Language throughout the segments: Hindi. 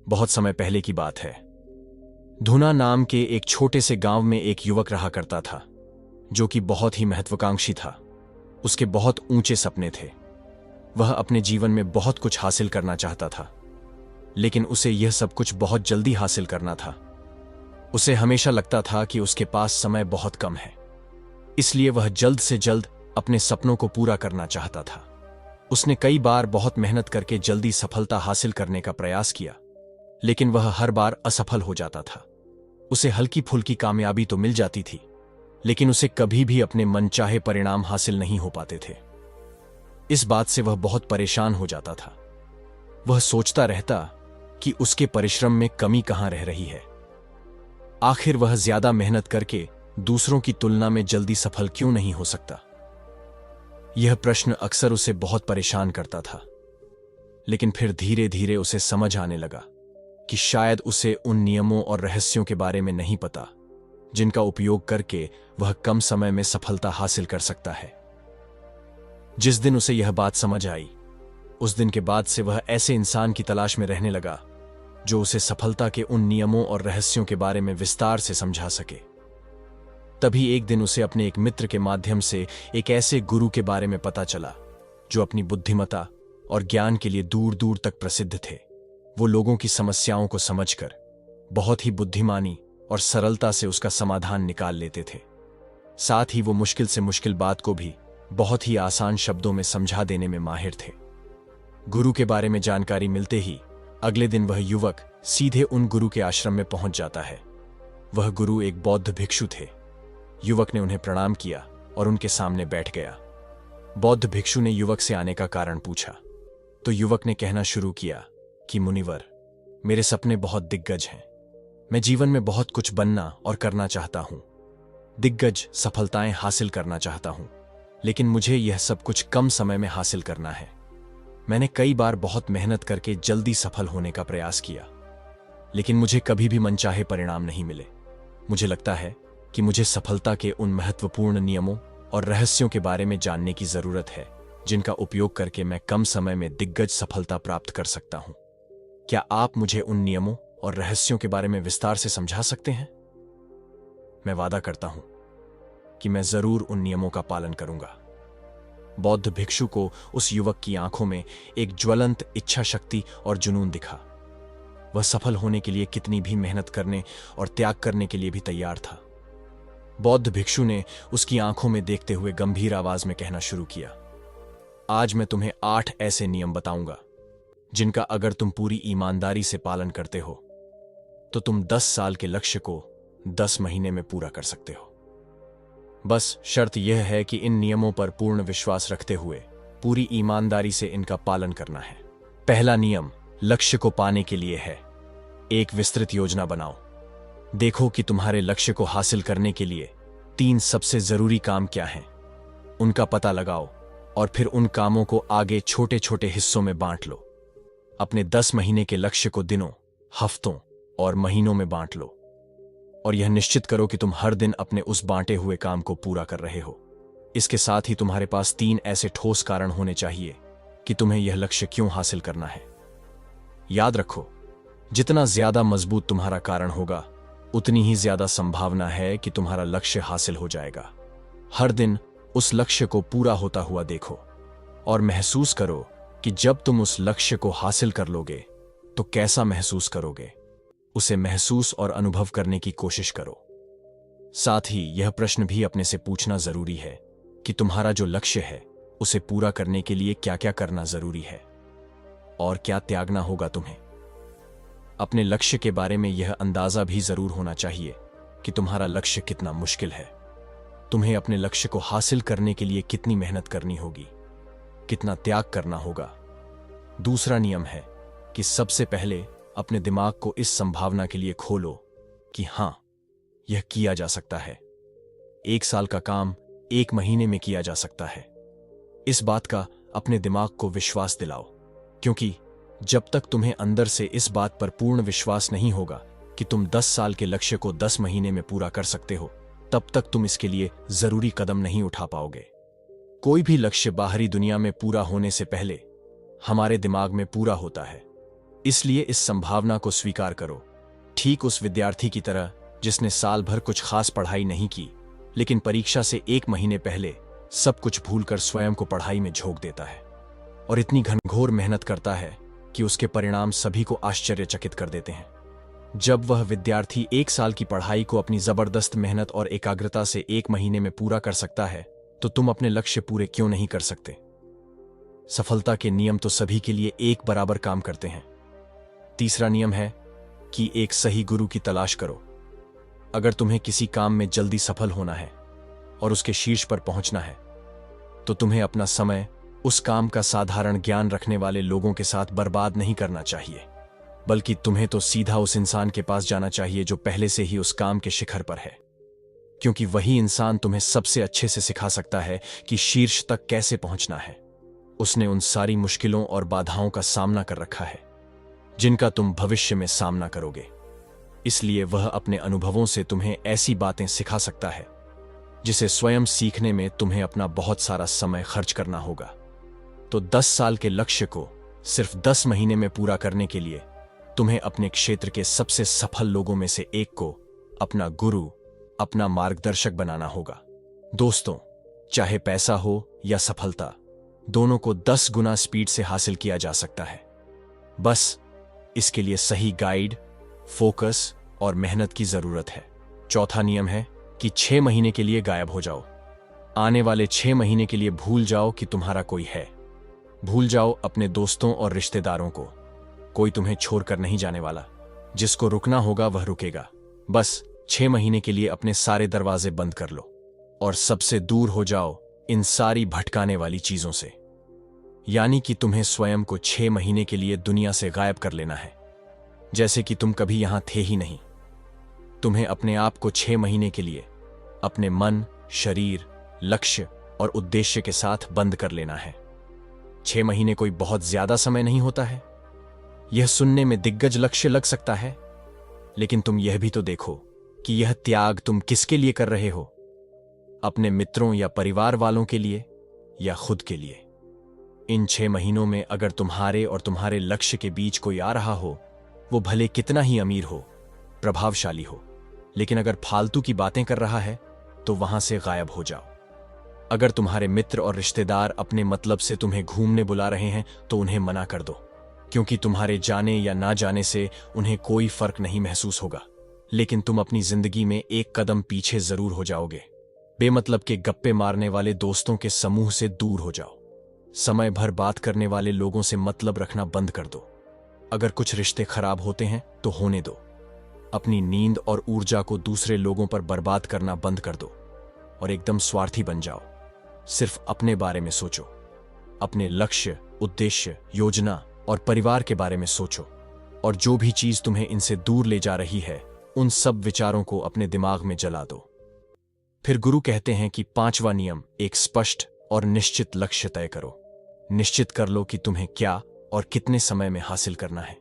बहुत समय पहले की बात है। धुना नाम के एक छोटे से गांव में एक युवक रहा करता था, जो कि बहुत ही महत्वाकांक्षी था। उसके बहुत ऊंचे सपने थे। वह अपने जीवन में बहुत कुछ हासिल करना चाहता था, लेकिन उसे यह सब कुछ बहुत जल्दी हासिल करना था। उसे हमेशा लगता था कि उसके पास समय बहुत कम है, इसलिए वह जल्द से जल्द अपने सपनों को पूरा करना चाहता था। उसने कई बार बहुत मेहनत करके जल्दी सफलता हासिल करने का प्रयास किया, लेकिन वह हर बार असफल हो जाता था। उसे हल्की फुल्की कामयाबी तो मिल जाती थी, लेकिन उसे कभी भी अपने मनचाहे परिणाम हासिल नहीं हो पाते थे। इस बात से वह बहुत परेशान हो जाता था। वह सोचता रहता कि उसके परिश्रम में कमी कहां रह रही है। आखिर वह ज्यादा मेहनत करके दूसरों की तुलना में जल्दी सफल क्यों नहीं हो सकता? यह प्रश्न अक्सर उसे बहुत परेशान करता था। लेकिन फिर धीरे धीरे उसे समझ आने लगा कि शायद उसे उन नियमों और रहस्यों के बारे में नहीं पता, जिनका उपयोग करके वह कम समय में सफलता हासिल कर सकता है। जिस दिन उसे यह बात समझ आई, उस दिन के बाद से वह ऐसे इंसान की तलाश में रहने लगा जो उसे सफलता के उन नियमों और रहस्यों के बारे में विस्तार से समझा सके। तभी एक दिन उसे अपने एक मित्र के माध्यम से एक ऐसे गुरु के बारे में पता चला जो अपनी बुद्धिमत्ता और ज्ञान के लिए दूर दूर तक प्रसिद्ध थे। वो लोगों की समस्याओं को समझकर बहुत ही बुद्धिमानी और सरलता से उसका समाधान निकाल लेते थे। साथ ही वो मुश्किल से मुश्किल बात को भी बहुत ही आसान शब्दों में समझा देने में माहिर थे। गुरु के बारे में जानकारी मिलते ही अगले दिन वह युवक सीधे उन गुरु के आश्रम में पहुंच जाता है। वह गुरु एक बौद्ध भिक्षु थे। युवक ने उन्हें प्रणाम किया और उनके सामने बैठ गया। बौद्ध भिक्षु ने युवक से आने का कारण पूछा, तो युवक ने कहना शुरू किया कि मुनिवर, मेरे सपने बहुत दिग्गज हैं। मैं जीवन में बहुत कुछ बनना और करना चाहता हूं, दिग्गज सफलताएं हासिल करना चाहता हूं, लेकिन मुझे यह सब कुछ कम समय में हासिल करना है। मैंने कई बार बहुत मेहनत करके जल्दी सफल होने का प्रयास किया, लेकिन मुझे कभी भी मनचाहे परिणाम नहीं मिले। मुझे लगता है कि मुझे सफलता के उन महत्वपूर्ण नियमों और रहस्यों के बारे में जानने की जरूरत है, जिनका उपयोग करके मैं कम समय में दिग्गज सफलता प्राप्त कर सकता हूं। क्या आप मुझे उन नियमों और रहस्यों के बारे में विस्तार से समझा सकते हैं? मैं वादा करता हूं कि मैं जरूर उन नियमों का पालन करूंगा। बौद्ध भिक्षु को उस युवक की आंखों में एक ज्वलंत इच्छा शक्ति और जुनून दिखा। वह सफल होने के लिए कितनी भी मेहनत करने और त्याग करने के लिए भी तैयार था। बौद्ध भिक्षु ने उसकी आंखों में देखते हुए गंभीर आवाज में कहना शुरू किया, आज मैं तुम्हें 8 ऐसे नियम बताऊंगा, जिनका अगर तुम पूरी ईमानदारी से पालन करते हो तो तुम 10 साल के लक्ष्य को 10 महीने में पूरा कर सकते हो। बस शर्त यह है कि इन नियमों पर पूर्ण विश्वास रखते हुए पूरी ईमानदारी से इनका पालन करना है। पहला नियम लक्ष्य को पाने के लिए है। एक विस्तृत योजना बनाओ। देखो कि तुम्हारे लक्ष्य को हासिल करने के लिए 3 सबसे जरूरी काम क्या हैं। उनका पता लगाओ और फिर उन कामों को आगे छोटे छोटे हिस्सों में बांट लो। अपने 10 महीने के लक्ष्य को दिनों, हफ्तों और महीनों में बांट लो, और यह निश्चित करो कि तुम हर दिन अपने उस बांटे हुए काम को पूरा कर रहे हो। इसके साथ ही तुम्हारे पास 3 ऐसे ठोस कारण होने चाहिए कि तुम्हें यह लक्ष्य क्यों हासिल करना है। याद रखो, जितना ज्यादा मजबूत तुम्हारा कारण होगा, उतनी ही ज्यादा संभावना है कि तुम्हारा लक्ष्य हासिल हो जाएगा। हर दिन उस लक्ष्य को पूरा होता हुआ देखो और महसूस करो कि जब तुम उस लक्ष्य को हासिल कर लोगे तो कैसा महसूस करोगे। उसे महसूस और अनुभव करने की कोशिश करो। साथ ही यह प्रश्न भी अपने से पूछना जरूरी है कि तुम्हारा जो लक्ष्य है उसे पूरा करने के लिए क्या क्या करना जरूरी है और क्या त्यागना होगा तुम्हें। अपने लक्ष्य के बारे में यह अंदाजा भी जरूर होना चाहिए कि तुम्हारा लक्ष्य कितना मुश्किल है। तुम्हें अपने लक्ष्य को हासिल करने के लिए कितनी मेहनत करनी होगी, कितना त्याग करना होगा। दूसरा नियम है कि सबसे पहले अपने दिमाग को इस संभावना के लिए खोलो कि हां, यह किया जा सकता है। 1 साल का काम 1 महीने में किया जा सकता है। इस बात का अपने दिमाग को विश्वास दिलाओ, क्योंकि जब तक तुम्हें अंदर से इस बात पर पूर्ण विश्वास नहीं होगा कि तुम 10 साल के लक्ष्य को 10 महीने में पूरा कर सकते हो, तब तक तुम इसके लिए जरूरी कदम नहीं उठा पाओगे। कोई भी लक्ष्य बाहरी दुनिया में पूरा होने से पहले हमारे दिमाग में पूरा होता है। इसलिए इस संभावना को स्वीकार करो, ठीक उस विद्यार्थी की तरह जिसने साल भर कुछ खास पढ़ाई नहीं की, लेकिन परीक्षा से 1 महीने पहले सब कुछ भूलकर स्वयं को पढ़ाई में झोंक देता है और इतनी घनघोर मेहनत करता है कि उसके परिणाम सभी को आश्चर्यचकित कर देते हैं। जब वह विद्यार्थी 1 साल की पढ़ाई को अपनी जबरदस्त मेहनत और एकाग्रता से 1 महीने में पूरा कर सकता है, तो तुम अपने लक्ष्य पूरे क्यों नहीं कर सकते? सफलता के नियम तो सभी के लिए एक बराबर काम करते हैं। तीसरा नियम है कि एक सही गुरु की तलाश करो। अगर तुम्हें किसी काम में जल्दी सफल होना है और उसके शीर्ष पर पहुंचना है, तो तुम्हें अपना समय उस काम का साधारण ज्ञान रखने वाले लोगों के साथ बर्बाद नहीं करना चाहिए, बल्कि तुम्हें तो सीधा उस इंसान के पास जाना चाहिए जो पहले से ही उस काम के शिखर पर है, क्योंकि वही इंसान तुम्हें सबसे अच्छे से सिखा सकता है कि शीर्ष तक कैसे पहुंचना है। उसने उन सारी मुश्किलों और बाधाओं का सामना कर रखा है जिनका तुम भविष्य में सामना करोगे, इसलिए वह अपने अनुभवों से तुम्हें ऐसी बातें सिखा सकता है जिसे स्वयं सीखने में तुम्हें अपना बहुत सारा समय खर्च करना होगा। तो 10 साल के लक्ष्य को सिर्फ 10 महीने में पूरा करने के लिए तुम्हें अपने क्षेत्र के सबसे सफल लोगों में से एक को अपना गुरु, अपना मार्गदर्शक बनाना होगा। दोस्तों, चाहे पैसा हो या सफलता, दोनों को 10 गुना स्पीड से हासिल किया जा सकता है। बस इसके लिए सही गाइड, फोकस और मेहनत की जरूरत है। चौथा नियम है कि 6 महीने के लिए गायब हो जाओ। आने वाले 6 महीने के लिए भूल जाओ कि तुम्हारा कोई है। भूल जाओ अपने दोस्तों और रिश्तेदारों को। कोई तुम्हें छोड़कर नहीं जाने वाला। जिसको रुकना होगा वह रुकेगा। बस 6 महीने के लिए अपने सारे दरवाजे बंद कर लो और सबसे दूर हो जाओ इन सारी भटकाने वाली चीजों से। यानी कि तुम्हें स्वयं को 6 महीने के लिए दुनिया से गायब कर लेना है, जैसे कि तुम कभी यहां थे ही नहीं। तुम्हें अपने आप को 6 महीने के लिए अपने मन, शरीर, लक्ष्य और उद्देश्य के साथ बंद कर लेना है। 6 महीने कोई बहुत ज्यादा समय नहीं होता है। यह सुनने में दिग्गज लक्ष्य लग सकता है, लेकिन तुम यह भी तो देखो कि यह त्याग तुम किसके लिए कर रहे हो? अपने मित्रों या परिवार वालों के लिए या खुद के लिए? इन 6 महीनों में अगर तुम्हारे और तुम्हारे लक्ष्य के बीच कोई आ रहा हो, वो भले कितना ही अमीर हो, प्रभावशाली हो, लेकिन अगर फालतू की बातें कर रहा है तो वहां से गायब हो जाओ। अगर तुम्हारे मित्र और रिश्तेदार अपने मतलब से तुम्हें घूमने बुला रहे हैं तो उन्हें मना कर दो, क्योंकि तुम्हारे जाने या ना जाने से उन्हें कोई फर्क नहीं महसूस होगा, लेकिन तुम अपनी जिंदगी में एक कदम पीछे जरूर हो जाओगे। बेमतलब के गप्पे मारने वाले दोस्तों के समूह से दूर हो जाओ। समय भर बात करने वाले लोगों से मतलब रखना बंद कर दो। अगर कुछ रिश्ते खराब होते हैं तो होने दो। अपनी नींद और ऊर्जा को दूसरे लोगों पर बर्बाद करना बंद कर दो और एकदम स्वार्थी बन जाओ। सिर्फ अपने बारे में सोचो। अपने लक्ष्य, उद्देश्य, योजना और परिवार के बारे में सोचो, और जो भी चीज तुम्हें इनसे दूर ले जा रही है उन सब विचारों को अपने दिमाग में जला दो। फिर गुरु कहते हैं कि 5वां नियम, एक स्पष्ट और निश्चित लक्ष्य तय करो। निश्चित कर लो कि तुम्हें क्या और कितने समय में हासिल करना है।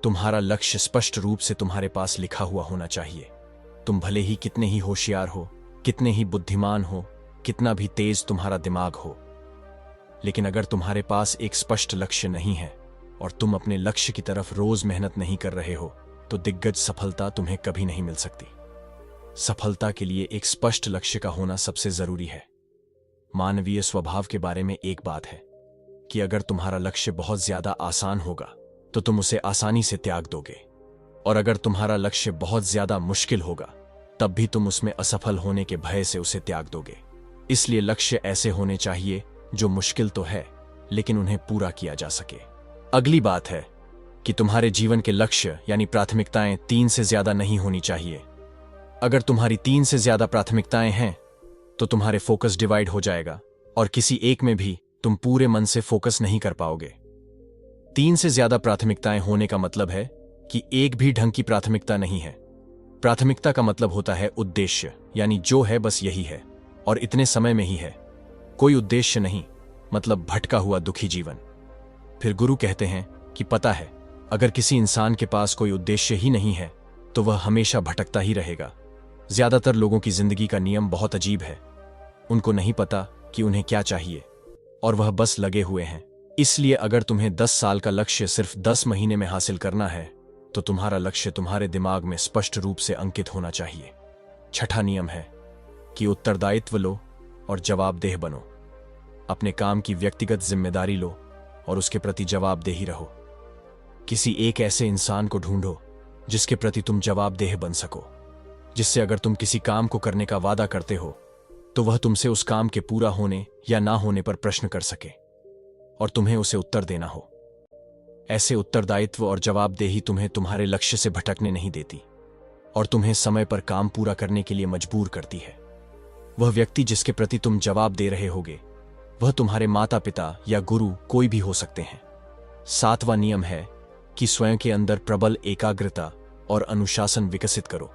तुम्हारा लक्ष्य स्पष्ट रूप से तुम्हारे पास लिखा हुआ होना चाहिए। तुम भले ही कितने ही होशियार हो, कितने ही बुद्धिमान हो, कितना भी तेज तुम्हारा दिमाग हो, लेकिन अगर तुम्हारे पास एक स्पष्ट लक्ष्य नहीं है और तुम अपने लक्ष्य की तरफ रोज मेहनत नहीं कर रहे हो, तो दिग्गज सफलता तुम्हें कभी नहीं मिल सकती। सफलता के लिए एक स्पष्ट लक्ष्य का होना सबसे जरूरी है। मानवीय स्वभाव के बारे में एक बात है कि अगर तुम्हारा लक्ष्य बहुत ज्यादा आसान होगा तो तुम उसे आसानी से त्याग दोगे, और अगर तुम्हारा लक्ष्य बहुत ज्यादा मुश्किल होगा तब भी तुम उसमें असफल होने के भय से उसे त्याग दोगे। इसलिए लक्ष्य ऐसे होने चाहिए जो मुश्किल तो है लेकिन उन्हें पूरा किया जा सके। अगली बात है कि तुम्हारे जीवन के लक्ष्य यानी प्राथमिकताएं 3 से ज्यादा नहीं होनी चाहिए। अगर तुम्हारी 3 से ज्यादा प्राथमिकताएं हैं तो तुम्हारे फोकस डिवाइड हो जाएगा और किसी एक में भी तुम पूरे मन से फोकस नहीं कर पाओगे। 3 से ज्यादा प्राथमिकताएं होने का मतलब है कि एक भी ढंग की प्राथमिकता नहीं है। प्राथमिकता का मतलब होता है उद्देश्य, यानी जो है बस यही है और इतने समय में ही है। कोई उद्देश्य नहीं, मतलब भटका हुआ दुखी जीवन। फिर गुरु कहते हैं कि पता है, अगर किसी इंसान के पास कोई उद्देश्य ही नहीं है तो वह हमेशा भटकता ही रहेगा। ज्यादातर लोगों की जिंदगी का नियम बहुत अजीब है। उनको नहीं पता कि उन्हें क्या चाहिए और वह बस लगे हुए हैं, इसलिए अगर तुम्हें 10 साल का लक्ष्य सिर्फ 10 महीने में हासिल करना है तो तुम्हारा लक्ष्य तुम्हारे दिमाग में स्पष्ट रूप से अंकित होना चाहिए। छठा नियम है कि उत्तरदायित्व लो और जवाबदेह बनो। अपने काम की व्यक्तिगत जिम्मेदारी लो और उसके प्रति जवाबदेही रहो। किसी एक ऐसे इंसान को ढूंढो जिसके प्रति तुम जवाबदेह बन सको, जिससे अगर तुम किसी काम को करने का वादा करते हो तो वह तुमसे उस काम के पूरा होने या ना होने पर प्रश्न कर सके और तुम्हें उसे उत्तर देना हो। ऐसे उत्तरदायित्व और जवाबदेही तुम्हें तुम्हारे लक्ष्य से भटकने नहीं देती और तुम्हें समय पर काम पूरा करने के लिए मजबूर करती है। वह व्यक्ति जिसके प्रति तुम जवाब दे रहे होगे वह तुम्हारे माता पिता या गुरु कोई भी हो सकते हैं। सातवां नियम है कि स्वयं के अंदर प्रबल एकाग्रता और अनुशासन विकसित करो।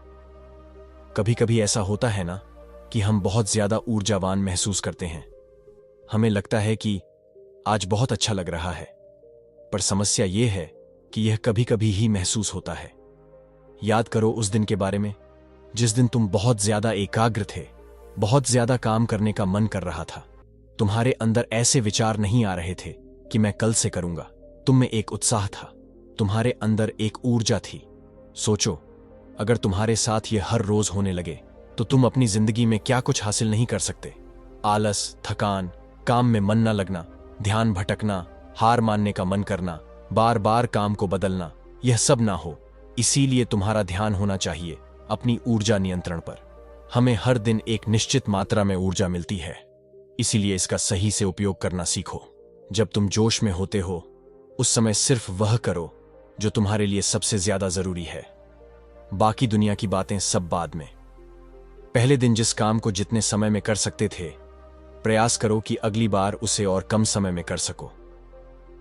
कभी कभी ऐसा होता है ना कि हम बहुत ज्यादा ऊर्जावान महसूस करते हैं। हमें लगता है कि आज बहुत अच्छा लग रहा है, पर समस्या यह है कि यह कभी कभी ही महसूस होता है। याद करो उस दिन के बारे में जिस दिन तुम बहुत ज्यादा एकाग्र थे, बहुत ज्यादा काम करने का मन कर रहा था। तुम्हारे अंदर ऐसे विचार नहीं आ रहे थे कि मैं कल से करूंगा। तुम में एक उत्साह था, तुम्हारे अंदर एक ऊर्जा थी। सोचो, अगर तुम्हारे साथ यह हर रोज होने लगे तो तुम अपनी जिंदगी में क्या कुछ हासिल नहीं कर सकते। आलस, थकान, काम में मन न लगना, ध्यान भटकना, हार मानने का मन करना, बार बार काम को बदलना, यह सब ना हो। इसीलिए तुम्हारा ध्यान होना चाहिए अपनी ऊर्जा नियंत्रण पर। हमें हर दिन एक निश्चित मात्रा में ऊर्जा मिलती है, इसीलिए इसका सही से उपयोग करना सीखो। जब तुम जोश में होते हो उस समय सिर्फ वह करो जो तुम्हारे लिए सबसे ज्यादा जरूरी है। बाकी दुनिया की बातें सब बाद में। पहले दिन जिस काम को जितने समय में कर सकते थे, प्रयास करो कि अगली बार उसे और कम समय में कर सको।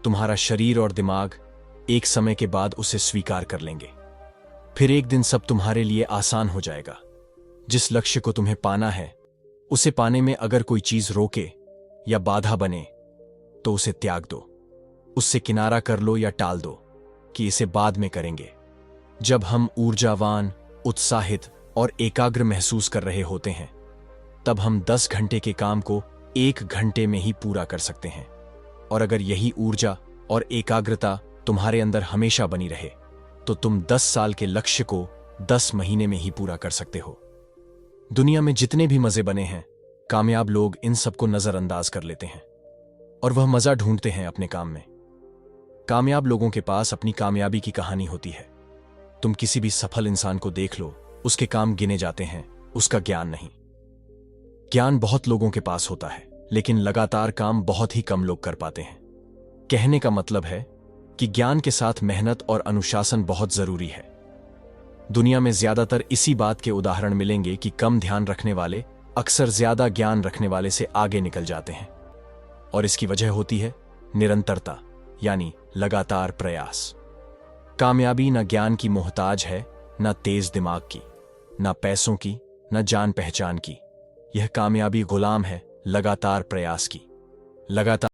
तुम्हारा शरीर और दिमाग एक समय के बाद उसे स्वीकार कर लेंगे। फिर एक दिन सब तुम्हारे लिए आसान हो जाएगा। जिस लक्ष्य को तुम्हें पाना है उसे पाने में अगर कोई चीज रोके या बाधा बने तो उसे त्याग दो। उससे किनारा कर लो या टाल दो कि इसे बाद में करेंगे। जब हम ऊर्जावान, उत्साहित और एकाग्र महसूस कर रहे होते हैं तब हम 10 घंटे के काम को 1 घंटे में ही पूरा कर सकते हैं। और अगर यही ऊर्जा और एकाग्रता तुम्हारे अंदर हमेशा बनी रहे तो तुम 10 साल के लक्ष्य को 10 महीने में ही पूरा कर सकते हो। दुनिया में जितने भी मजे बने हैं, कामयाब लोग इन सबको नजरअंदाज कर लेते हैं और वह मजा ढूंढते हैं अपने काम में। कामयाब लोगों के पास अपनी कामयाबी की कहानी होती है। तुम किसी भी सफल इंसान को देख लो, उसके काम गिने जाते हैं, उसका ज्ञान नहीं। ज्ञान बहुत लोगों के पास होता है लेकिन लगातार काम बहुत ही कम लोग कर पाते हैं। कहने का मतलब है कि ज्ञान के साथ मेहनत और अनुशासन बहुत जरूरी है। दुनिया में ज्यादातर इसी बात के उदाहरण मिलेंगे कि कम ध्यान रखने वाले अक्सर ज्यादा ज्ञान रखने वाले से आगे निकल जाते हैं। और इसकी वजह होती है निरंतरता, यानी लगातार प्रयास। कामयाबी न ज्ञान की मोहताज है, न तेज दिमाग की, न पैसों की, न जान पहचान की। यह कामयाबी गुलाम है लगातार प्रयास की। लगातार